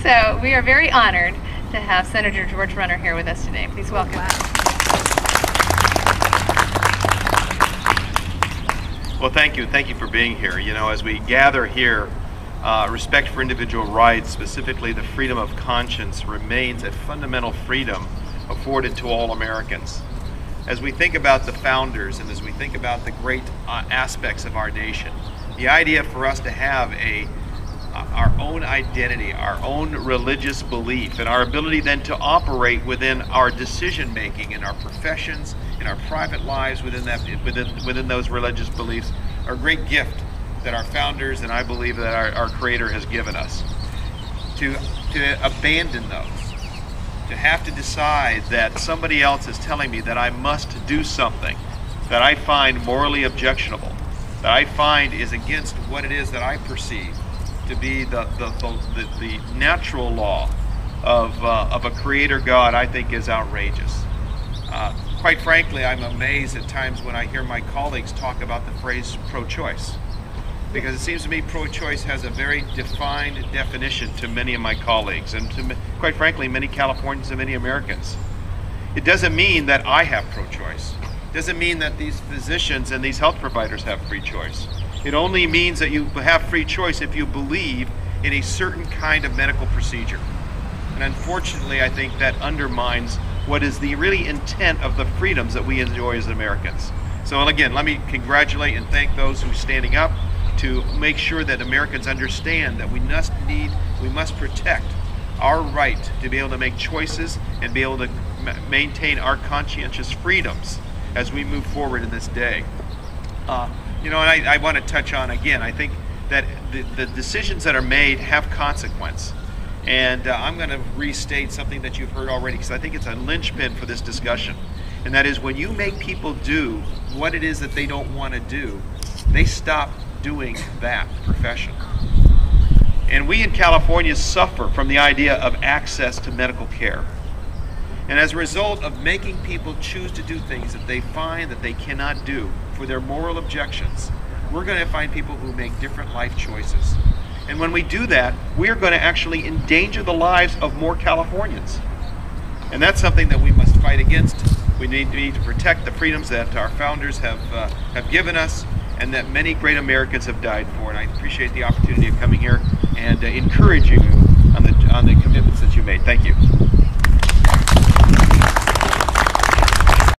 So we are very honored to have Senator George Runner here with us today. Please welcome. Well, thank you. Thank you for being here. You know, as we gather here, respect for individual rights, specifically the freedom of conscience, remains a fundamental freedom afforded to all Americans. As we think about the founders and as we think about the great aspects of our nation, the idea for us to have our own identity, our own religious belief, and our ability then to operate within our decision making in our professions, in our private lives, within those religious beliefs, are a great gift that our founders and I believe that our Creator has given us. To abandon those, to have to decide that somebody else is telling me that I must do something that I find morally objectionable, that I find is against what it is that I perceive to be the natural law of a Creator God, I think is outrageous. Quite frankly, I'm amazed at times when I hear my colleagues talk about the phrase pro-choice, because it seems to me pro-choice has a very defined definition to many of my colleagues and to, quite frankly, many Californians and many Americans. It doesn't mean that I have pro-choice. It doesn't mean that these physicians and these health providers have free choice. It only means that you have free choice if you believe in a certain kind of medical procedure. And unfortunately, I think that undermines what is the really intent of the freedoms that we enjoy as Americans. So again, let me congratulate and thank those who are standing up to make sure that Americans understand that we must protect our right to be able to make choices and be able to maintain our conscientious freedoms as we move forward in this day. And I want to touch on, again, I think that the decisions that are made have consequence. And I'm going to restate something that you've heard already, because I think it's a linchpin for this discussion. And that is, when you make people do what it is that they don't want to do, they stop doing that profession. And we in California suffer from the idea of access to medical care. And as a result of making people choose to do things that they find that they cannot do for their moral objections, we're going to find people who make different life choices. And when we do that, we're going to actually endanger the lives of more Californians. And that's something that we must fight against. We need to protect the freedoms that our founders have given us and that many great Americans have died for. And I appreciate the opportunity of coming here and encouraging you on the commitments that you made. Thank you.